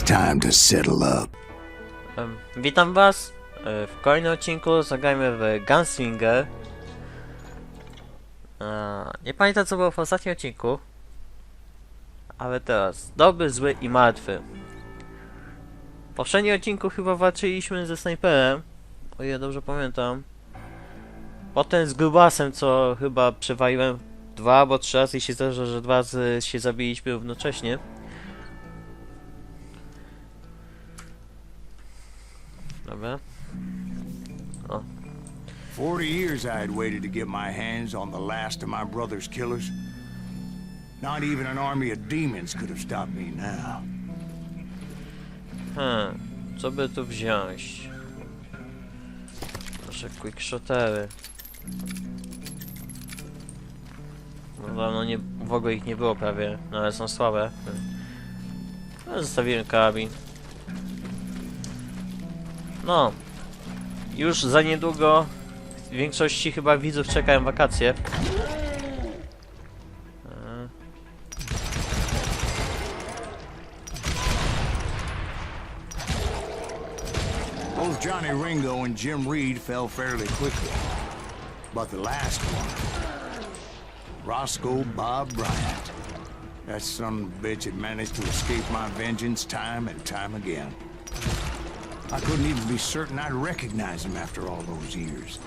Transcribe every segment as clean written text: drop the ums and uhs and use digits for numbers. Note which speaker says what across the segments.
Speaker 1: it's time to settle up.
Speaker 2: Witam was w kolejnym odcinku. Zagrajmy w Gunslinger. Nie pamiętam, co było w ostatnim odcinku, ale teraz dobry, zły i martwy. W poprzednim odcinku chyba walczyliśmy ze snajperem, o ile dobrze pamiętam. Potem z grubasem, co chyba przewaliłem 2 albo 3 razy i się zdarza, że 2 razy się zabiliśmy równocześnie. Dobra. O.
Speaker 1: 40 years I had waited to get my hands on the last of my brother's killers. Not even an army of demons could have stopped me now.
Speaker 2: Co by tu wziąć? Proszę, quickshotery. No nie, w ogóle ich nie było prawie, no ale są słabe. No, zostawiłem karabin. No, już za niedługo w większości chyba widzów czekają wakacje.
Speaker 1: Both Johnny Ringo and Jim Reed fell fairly quickly. But the last one, Roscoe Bob Bryant, that son of a bitch had managed to escape my vengeance time and time again. I couldn't even be certain I'd recognize him after all those years.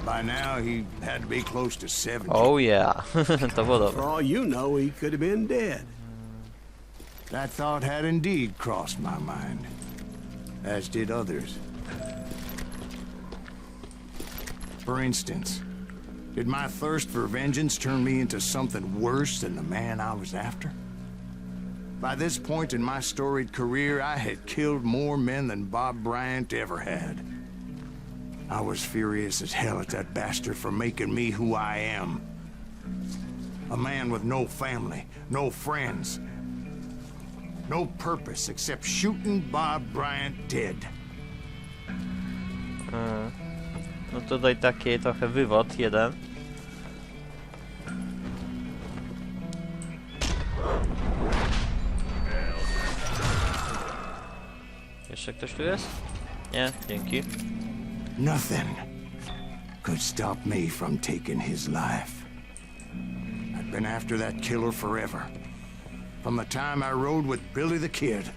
Speaker 1: By now, he had to be close to 70.
Speaker 2: Oh yeah, to było dobre.
Speaker 3: For all you know, he could have been dead.
Speaker 1: That thought had indeed crossed my mind, as did others. For instance, did my thirst for vengeance turn me into something worse than the man I was after? By this point in my storied career, I had killed more men than Bob Bryant ever had. I was furious as hell at that bastard for making me who I am. A man with no family, no friends, no purpose except shooting Bob Bryant dead.
Speaker 2: No tutaj taki trochę wywód jeden. Jeszcze ktoś tu jest? Nie, dzięki.
Speaker 1: Nothing could stop me from taking his life. I've been after that killer forever. From the time I rode with Billy the Kid.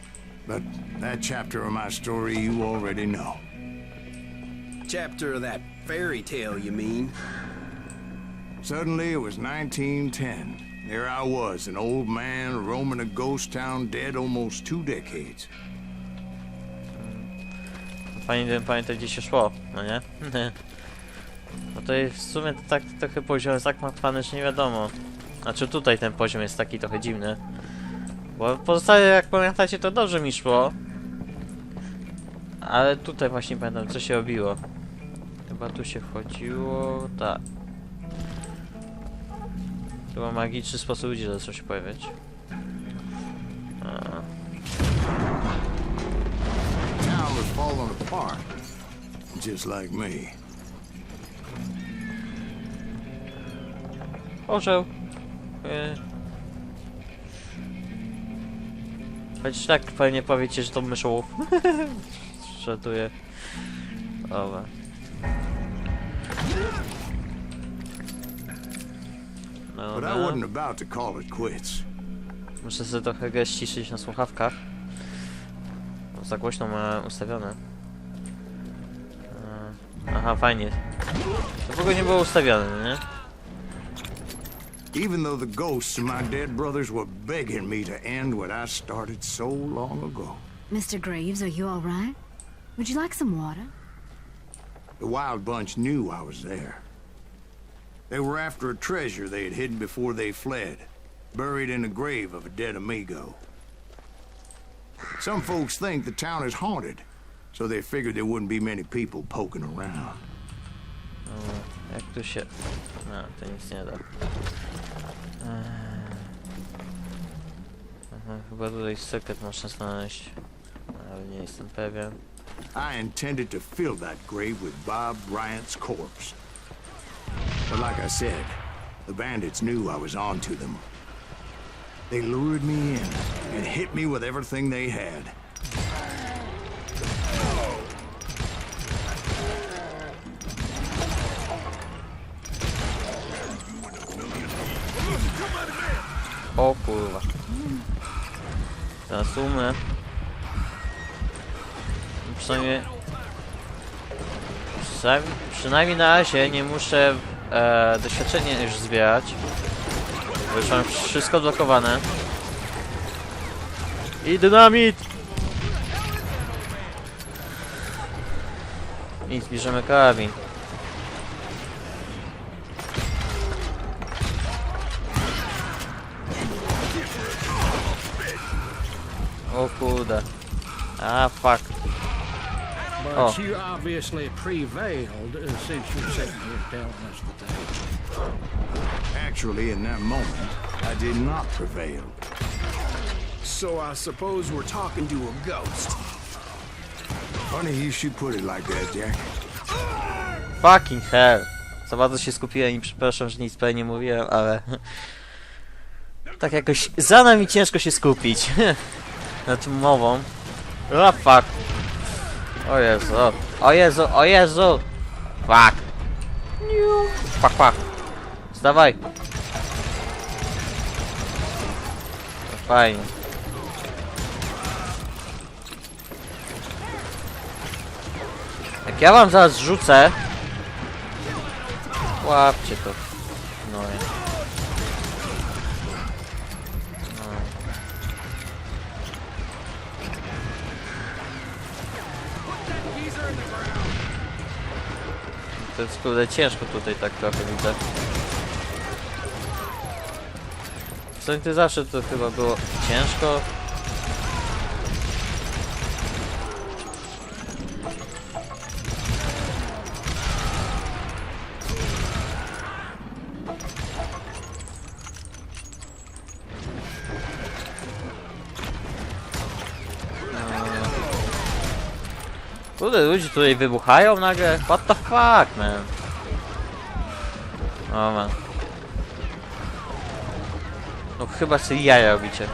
Speaker 1: But that chapter of my story you already know.
Speaker 3: Chapter of that fairy tale, you mean?
Speaker 1: Suddenly it was 1910. There I was, an old man roaming a ghost town dead almost 2 decades.
Speaker 2: Fajnie, gdybym pamiętał, gdzie się szło, no nie? No to jest w sumie to tak trochę poziom jest tak martwany, że nie wiadomo. Znaczy tutaj ten poziom jest taki trochę dziwny. Bo pozostałe, jak pamiętacie, to dobrze mi szło. Ale tutaj właśnie pamiętam, co się robiło. Chyba tu się wchodziło... tak. To był magiczny sposób, gdzie zaczął się pojawiać.
Speaker 1: Town was falling apart, just like me.
Speaker 2: Orzeł. Choć tak pewnie powiecie, że to myszołów. Żartuję. Dobra. No,
Speaker 1: But I wasn't about to call it quits.
Speaker 2: muszę sobie trochę grę ściszyć na słuchawkach. Bo za głośno ma ustawione. Aha, fajnie. To w ogóle nie było ustawione, nie?
Speaker 1: Even though the ghosts of my dead brothers were begging me to end what I started so long ago.
Speaker 4: Mr. Graves, are you all right? Would you like some water?
Speaker 1: The Wild Bunch knew I was there. They were after a treasure they had hidden before they fled, buried in the grave of a dead amigo. Some folks think the town is haunted, so they figured there wouldn't be many people poking around.
Speaker 2: Jak tu się... no, to nic nie da. Aha, chyba tutaj sekret można znaleźć. Ale nie jestem pewien.
Speaker 1: I intended to fill that grave with Bob Bryant's corpse. But like I said, the bandits knew I was on to them. They lured me in and hit me with everything they had.
Speaker 2: O kurwa. Teraz umrę. Przynajmniej na razie nie muszę doświadczenia już zbierać. Bo już mam wszystko blokowane. I dynamit! I zbierzemy karabin. O kurde. A fuck.
Speaker 5: But you obviously prevailed since you're sitting here telling us the tale.
Speaker 1: Actually, in that moment, I did not prevail.
Speaker 3: So I suppose we're talking to a ghost.
Speaker 1: Funny you should put it like that, Jack.
Speaker 2: Fucking hell. Za bardzo się skupiłem i przepraszam, że nic prawie nie mówiłem, ale... tak jakoś za nami ciężko się skupić. Na tym mową. O fuck. O Jezu, o Jezu, o Jezu. Fuck. Fuck, fuck. Zdawaj. Fajnie. Jak ja wam zaraz rzucę... Łapcie to. No ja. To jest kurde ciężko tutaj tak trochę widzę. W sumie zawsze to chyba było ciężko. Kurde, ludzie tutaj wybuchają nagle? What the fuck, man? O man. No chyba sobie jaja robicie.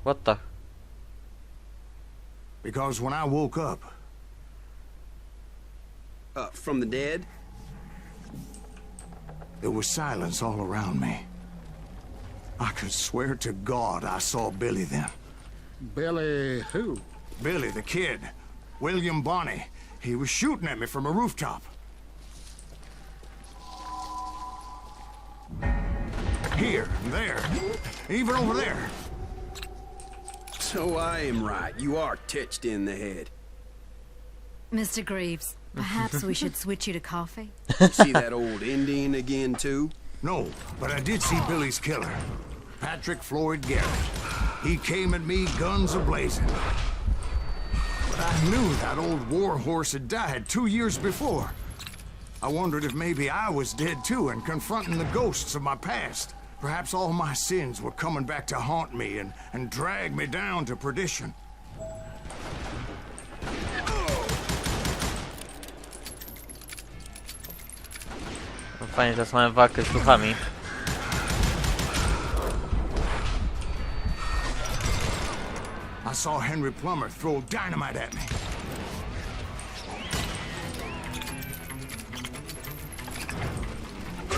Speaker 2: What the?
Speaker 1: Because when I woke up,
Speaker 3: From the dead?
Speaker 1: there was silence all around me. I could swear to God I saw Billy then.
Speaker 5: Billy who?
Speaker 1: Billy, the kid. William Bonney. He was shooting at me from a rooftop. Here, there, even over there.
Speaker 3: So I am right. You are titched in the head.
Speaker 4: Mr. Greaves, perhaps we should switch you to coffee?
Speaker 3: See that old Indian again, too?
Speaker 1: No, but I did see Billy's killer, Patrick Floyd Garrett. He came at me guns a-blazing. But I knew that old war horse had died 2 years before. I wondered if maybe I was dead too and confronting the ghosts of my past. Perhaps all my sins were coming back to haunt me and drag me down to perdition.
Speaker 2: No fajnie, teraz mamy walkę z duchami.
Speaker 1: I saw Henry Plummer throw dynamite at me.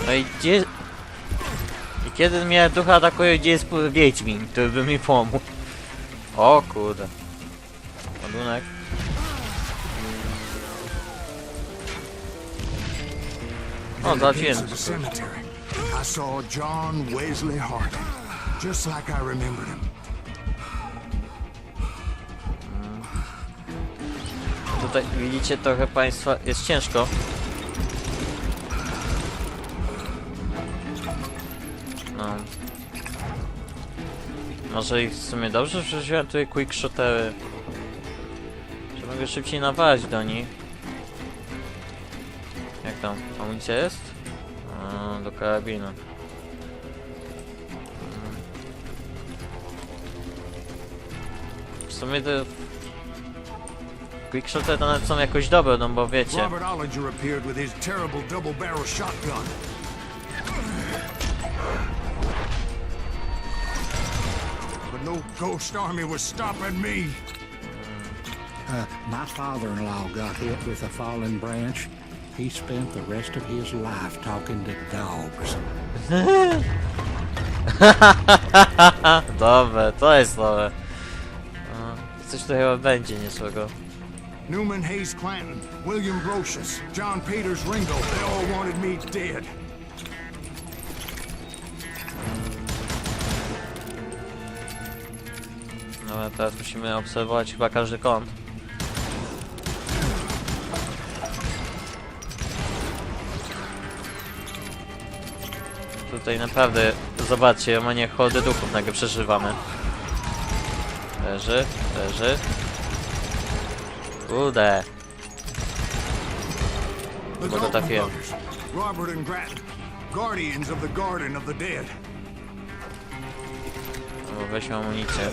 Speaker 2: No i gdzie... I kiedy mnie ducha atakuje, gdzie jest Wiedźmin, który by mi pomógł? O kurde. Ładunek. O, trafiłem.
Speaker 1: I saw John Wesley Harding, just like I remembered him.
Speaker 2: Tutaj widzicie, trochę państwa jest ciężko. No. Może ich w sumie dobrze, że wziąłem tutaj quickshotery. Że mogę szybciej nawalać do nich. Jak tam? Amunicja jest? A, do karabinu. W sumie te quickshoty to nawet są jakoś dobre, no bo wiecie.
Speaker 1: Robert Ollinger appeared with his terrible double-barrel shotgun. No ghost army was stopping me.
Speaker 5: My father-in-law got hit with a fallen branch. He spent the rest of his life talking to dogs.
Speaker 2: Dobre, to jest dobre. Coś tu chyba będzie niezłego.
Speaker 1: Newman Hayes Clanton, William Brocious, John Peters Ringo, they all wanted me dead.
Speaker 2: No teraz musimy obserwować chyba każdy kąt. Tutaj naprawdę, zobaczcie, manię hordy duchów nagle przeżywamy. Leży, leży. Kurde.
Speaker 1: The
Speaker 2: Bo to
Speaker 1: Dalton
Speaker 2: trafiłem.
Speaker 1: brothers, Robert and Grattan, guardians of the Garden of the Dead.
Speaker 2: O, weźmy amunicję.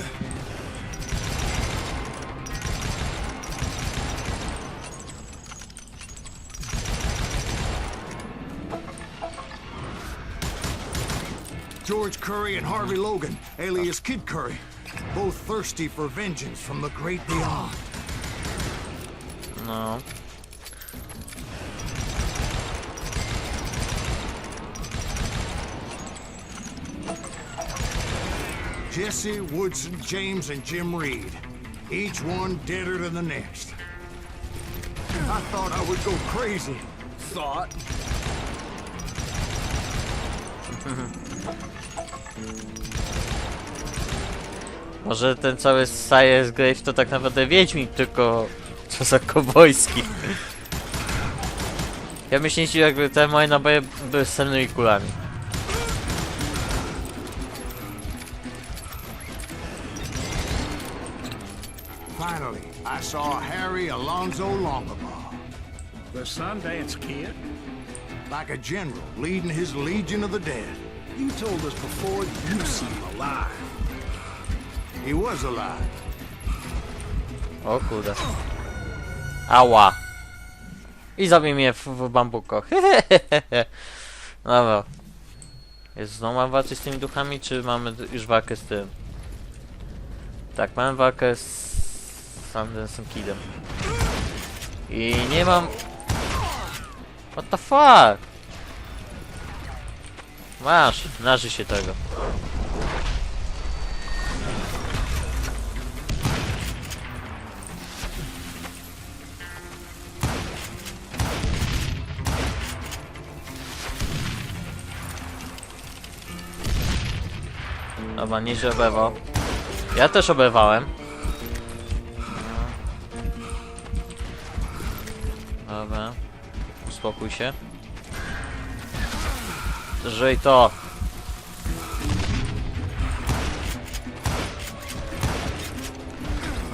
Speaker 1: George Curry and Harvey Logan, alias Kid Curry, both thirsty for vengeance from the great beyond.
Speaker 2: No.
Speaker 1: Jesse, Woodson, James, and Jim Reed. Each one deader than the next. I thought I would go crazy.
Speaker 3: Thought.
Speaker 2: Może ten cały Zagrajmy Grave to tak naprawdę Wiedźmin, tylko co za kowbojski. Ja bym się nie dziwił, jakby te moje naboje były z celnymi kulami.
Speaker 1: Finally, I saw Harry Alonzo Longabaugh.
Speaker 5: The Sundance Kid?
Speaker 1: Like a general leading his legion of the dead.
Speaker 3: You told us before you see him alive.
Speaker 1: He was alive.
Speaker 2: O kurde. Ała. I zabił mnie w bambuko. Dobra. Jest znowu mam walczyć z tymi duchami, czy mamy już walkę z tym? Tak, mamy walkę z Sundance'em Kidem. I nie mam... What the fuck? Masz, naży się tego. Dobra, nieźle oberwał. Ja też oberwałem. Dobra. Uspokój się. Żyj to.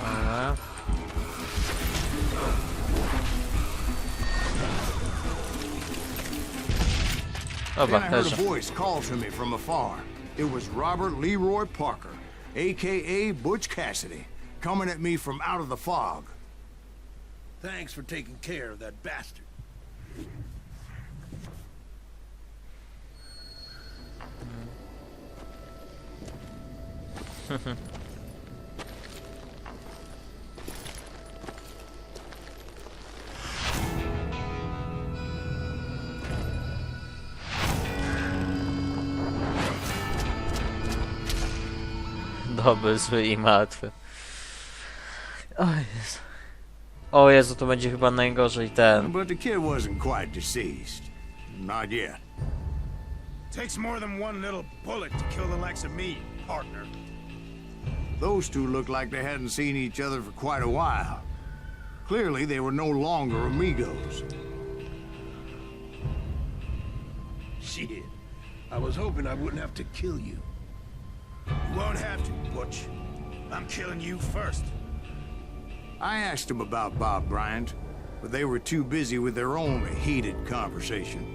Speaker 2: Dobra. Dobra,
Speaker 1: Then I heard
Speaker 2: leży.
Speaker 1: a voice call to me from afar. It was Robert Leroy Parker, a.k.a. Butch Cassidy, coming at me from out of the fog.
Speaker 3: Thanks for taking care of that bastard.
Speaker 2: Dobry, zły i martwy. O Jezu. O Jezu, to będzie chyba najgorzej ten.
Speaker 1: But the kid wasn't quite deceased. Not yet.
Speaker 6: Takes more than one little bullet to kill the likes of me, partner.
Speaker 1: Those two looked like they hadn't seen each other for quite a while. Clearly, they were no longer amigos.
Speaker 3: Shit. I was hoping I wouldn't have to kill you.
Speaker 6: You won't have to, Butch. I'm killing you first.
Speaker 1: I asked them about Bob Bryant, but they were too busy with their own heated conversation.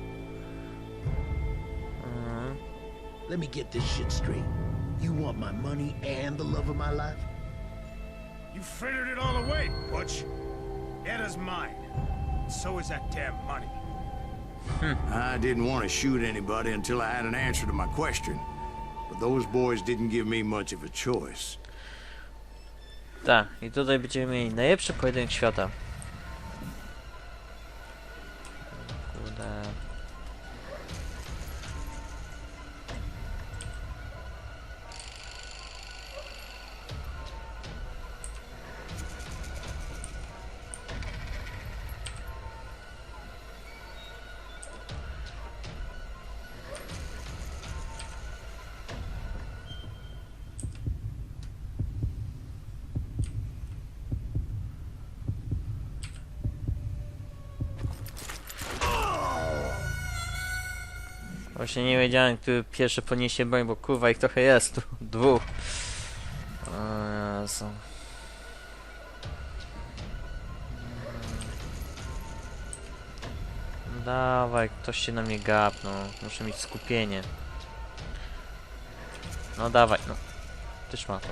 Speaker 3: Let me get this shit straight. You want my money and the love of my life?
Speaker 6: You frittered it all away, Butch. Eda's mine. So is that damn money.
Speaker 1: I didn't want to shoot anybody until I had an answer to my question. but those boys didn't give me much of a choice.
Speaker 2: Tak, i tutaj będziemy mieli najlepszy pojedynek świata. Kurde. Właśnie nie wiedziałem, który pierwszy poniesie broń, bo kurwa ich trochę jest tu. Dwóch. O Jezu. Dawaj, ktoś się na mnie gapnął. Muszę mieć skupienie. No dawaj, no. Tyż ma to.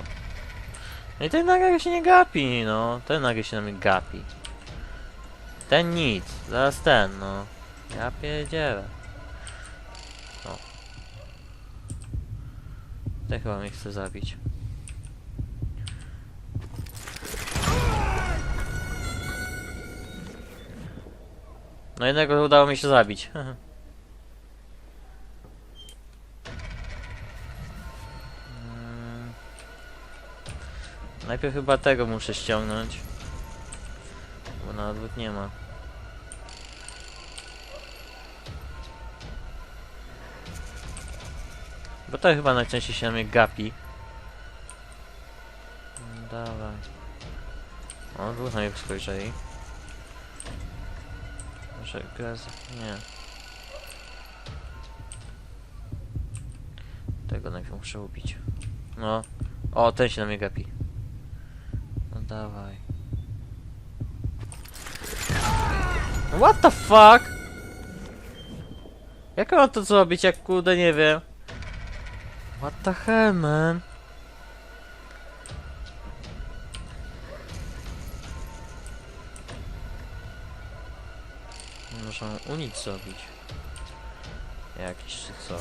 Speaker 2: No i ten nagle się nie gapi, no. Ten nagle się na mnie gapi. Ten nic. Zaraz ten, no. Ja pierdzielę. O. Ten chyba mnie chce zabić. No jednego udało mi się zabić. Najpierw chyba tego muszę ściągnąć. Bo na odwrót nie ma. Bo to chyba najczęściej się na mnie gapi. No, dawaj. O, dwóch na mnie spojrzeli. Może gaz... nie. Tego najpierw muszę ubić. No. O, ten się na mnie gapi. No dawaj. What the fuck? Jak mam to zrobić, jak kurde nie wiem? What the hell, man? Muszę unik zrobić. Jakiś czy co?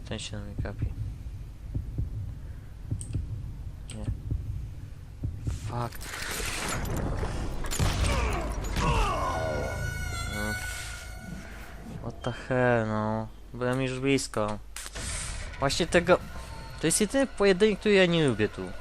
Speaker 2: Ten się na mnie gapi. Nie. Fuck. No. What the hell, no. Byłem już blisko. Właśnie tego... To jest jedyny pojedynek, który ja nie lubię tu.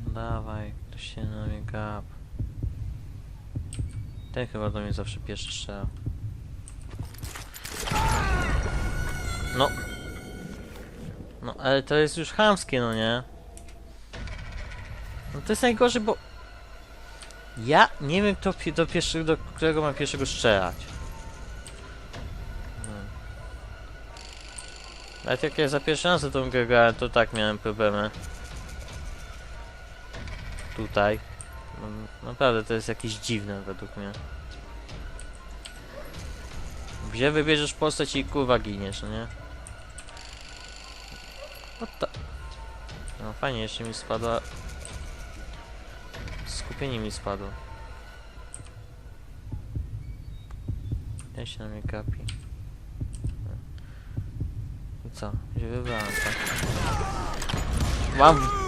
Speaker 2: Dawaj, ktoś się na mnie gap. Ten chyba do mnie zawsze pierwszy strzela. No. No, ale to jest już chamskie, no nie? No to jest najgorzej, bo... Ja nie wiem, kto do którego mam pierwszego strzelać. Nawet jak ja za pierwszy raz tą grę grałem, to tak miałem problemy. Tutaj. No, naprawdę to jest jakieś dziwne według mnie. Gdzie wybierzesz postać i kurwa giniesz, no nie? No fajnie, jeszcze mi spadła... Skupienie mi spadło. Ja się na mnie gapi. I co? Gdzie wybrałem, tak? Mam...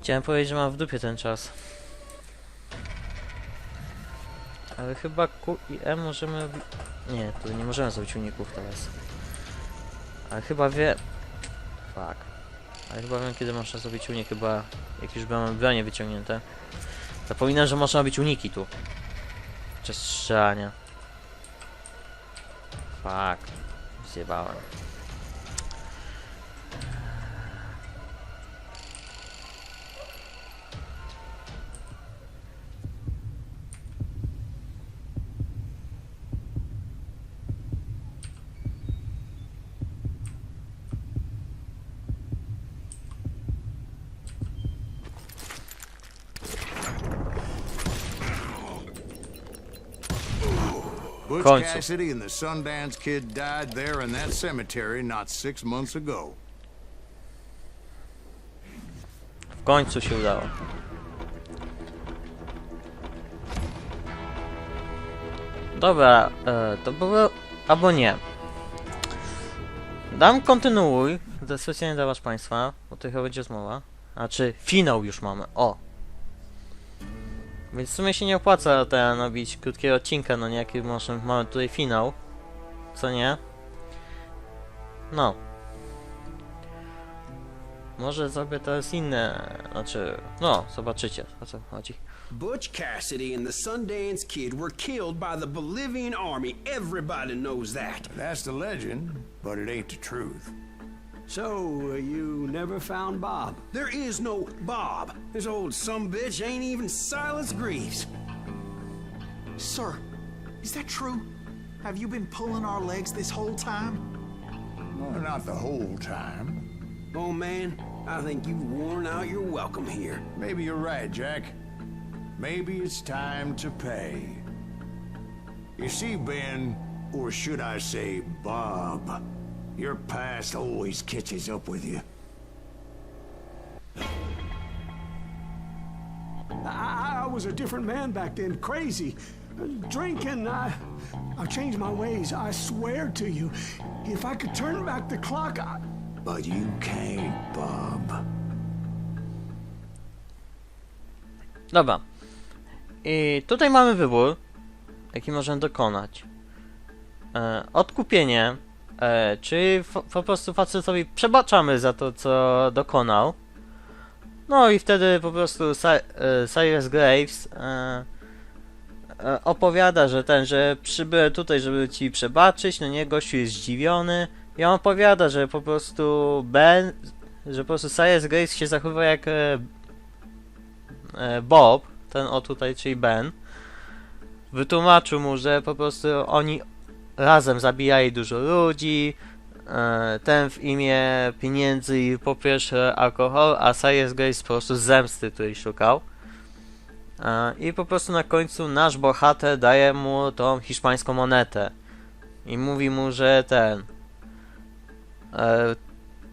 Speaker 2: Chciałem powiedzieć, że mam w dupie ten czas. Ale chyba Q i M możemy... Nie, tu nie możemy zrobić uników teraz. Ale chyba wiem... Fuck. Ale chyba wiem, kiedy można zrobić unik, chyba... Jak już mamy bronie wyciągnięte. Zapominam, że można robić uniki tu. Przez strzelania. Fuck. Zjebałem.
Speaker 1: Butch
Speaker 2: końcu.
Speaker 1: Cassidy and the Sundance Kid died there in that cemetery not 6 months ago.
Speaker 2: W końcu się udało. Dobra, to było... albo nie. Dam kontynuuj, to specjalnie dla was państwa, bo to chyba będzie rozmowa. Znaczy, finał już mamy, o! Więc w sumie się nie opłaca robić krótkiego odcinka, no nie, jaki mamy tutaj finał. Co nie? No. Może zrobię teraz inne, znaczy, no, zobaczycie, o co chodzi.
Speaker 7: Butch Cassidy and the Sundance Kid were killed by the Bolivian army. Everybody knows that.
Speaker 1: That's the legend, but it ain't the truth.
Speaker 7: So, you never found Bob? There is no Bob. This old sumbitch ain't even Silas Greaves.
Speaker 8: Sir, is that true? Have you been pulling our legs this whole time?
Speaker 1: Well, not the whole time.
Speaker 7: Oh man, I think you've worn out your welcome here.
Speaker 1: Maybe you're right, Jack. Maybe it's time to pay. You see, Ben, or should I say Bob, your past always catches up with you.
Speaker 9: I was a different man back then, crazy. Drinking, I've changed my ways, I swear to you. If I could turn back the clock,
Speaker 1: But you can't, Bob.
Speaker 2: Dobra. I tutaj mamy wybór, jaki możemy dokonać. Odkupienie, czy po prostu facetowi przebaczamy za to, co dokonał. No i wtedy po prostu Cyrus Graves opowiada, że przybyłem tutaj, żeby ci przebaczyć. No nie, gościu jest zdziwiony. I on opowiada, że po prostu Cyrus Graves się zachowywał jak Bob, ten o tutaj, czyli Ben. Wytłumaczył mu, że po prostu oni razem zabijali dużo ludzi, ten w imię pieniędzy i po pierwsze alkohol, a Cyrus Graves po prostu zemsty, której szukał. I po prostu na końcu nasz bohater daje mu tą hiszpańską monetę. I mówi mu, że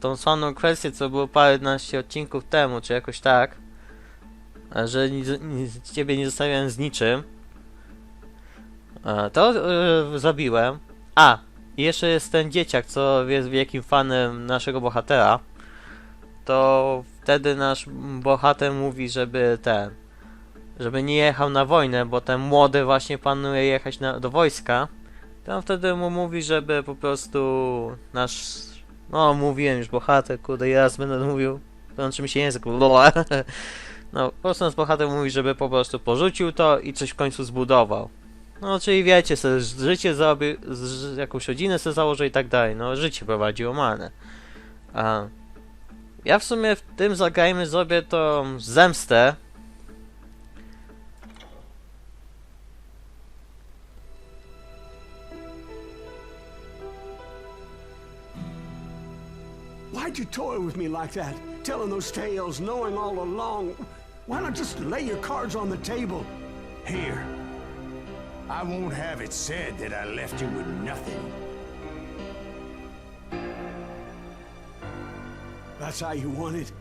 Speaker 2: tą sławną kwestię, co było paręnaście odcinków temu, czy jakoś tak, że ciebie nie zostawiałem z niczym, to zabiłem. A, i jeszcze jest ten dzieciak, co jest wielkim fanem naszego bohatera. To wtedy nasz bohater mówi, żeby nie jechał na wojnę, bo ten młody właśnie planuje jechać do wojska. To on wtedy mu mówi, żeby po prostu no mówiłem już bohater, kurde, ja raz będę mówił, łączy mi się język, lola. No, po prostu nasz bohater mówi, żeby po prostu porzucił to i coś w końcu zbudował. No, czyli wiecie, sobie życie zrobił, jakąś rodzinę sobie założył i tak dalej, no, życie prowadził normalne. Ja w sumie w tym Zagrajmy zrobię tą zemstę.
Speaker 9: why'd you toy with me like that? Telling those tales, knowing all along. Why not just lay your cards on the table?
Speaker 1: Here. I won't have it said that I left you with nothing.
Speaker 9: That's how you want it?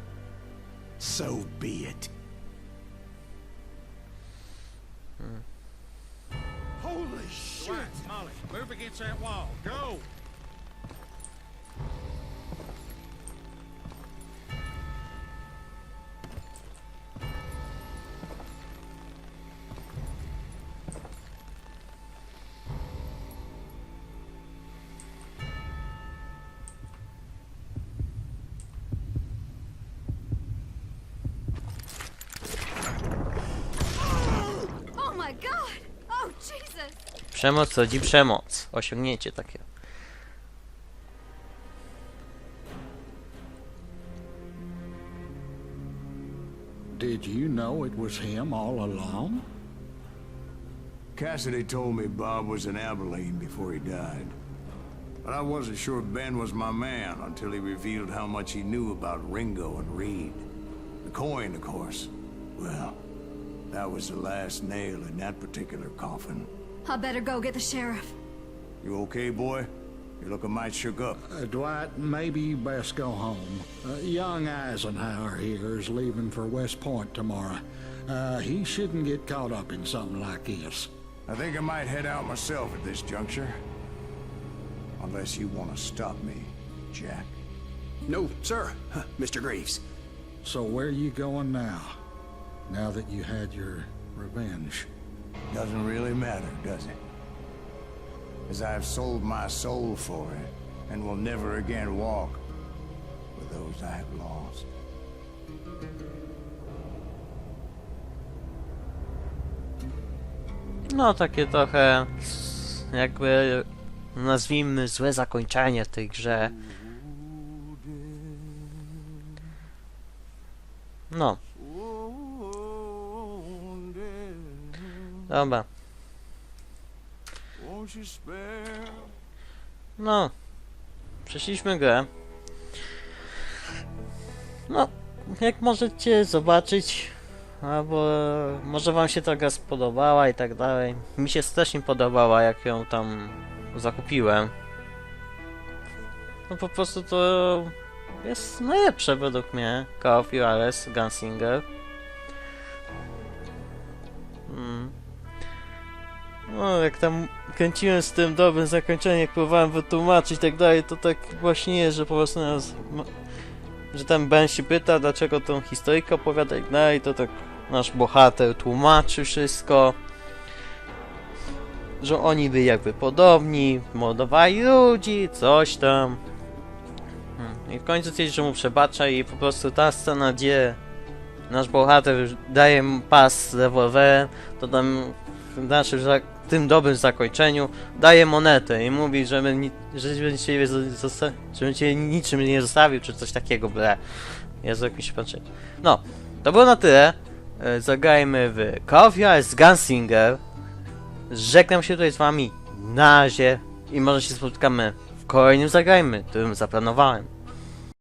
Speaker 9: So be it.
Speaker 6: Holy shit! Right, Molly, move against that wall. Go!
Speaker 4: Oh my god! Oh Jesus!
Speaker 2: Przemoc rodzi przemoc. Osiągnięcie takie.
Speaker 5: Did you know it was him all along?
Speaker 1: Cassidy told me Bob was in Abilene before he died. But I wasn't sure Ben was my man until he revealed how much he knew about Ringo and Reed. The coin, of course. Well, that was the last nail in that particular coffin.
Speaker 4: I better go get the sheriff.
Speaker 1: You okay, boy? You're looking mighty shook up.
Speaker 5: Dwight, maybe you best go home. Young Eisenhower here is leaving for West Point tomorrow. He shouldn't get caught up in something like this.
Speaker 1: I think I might head out myself at this juncture. Unless you want to stop me, Jack.
Speaker 7: No, sir, Mr. Greaves.
Speaker 5: So where you going now? Now that you had your revenge?
Speaker 1: Doesn't really matter, does it? As I've sold my soul for it, and will never again walk with those I have lost.
Speaker 2: No, takie trochę jakby nazwijmy złe zakończenie w tej grze. No. Dobra. No. Przeszliśmy grę. No, jak możecie zobaczyć, albo może wam się ta gra spodobała i tak dalej. Mi się strasznie podobała, jak ją tam zakupiłem. No po prostu to jest najlepsze według mnie. Call of Juarez Gunslinger. No, jak tam kręciłem z tym dobrym zakończeniem, jak próbowałem wytłumaczyć i tak dalej, to tak właśnie jest, że po prostu że ten Ben się pyta, dlaczego tą historyjkę opowiada i tak dalej, to tak nasz bohater tłumaczy wszystko, że oni byli jakby podobni, mordowali ludzi, coś tam. I w końcu coś, że mu przebacza i po prostu ta scena, gdzie nasz bohater daje mu pas z rewolwerem, to tam znaczy, że w tym dobrym zakończeniu daje monetę i mówi, żeby cię niczym nie zostawił, czy coś takiego, ble. Jezu, jak mi się patrzy. No, to było na tyle. Zagrajmy w Call of Juarez Gunslinger. Żegnam się tutaj z wami. Na razie. I może się spotkamy w kolejnym zagrajmy, którym zaplanowałem.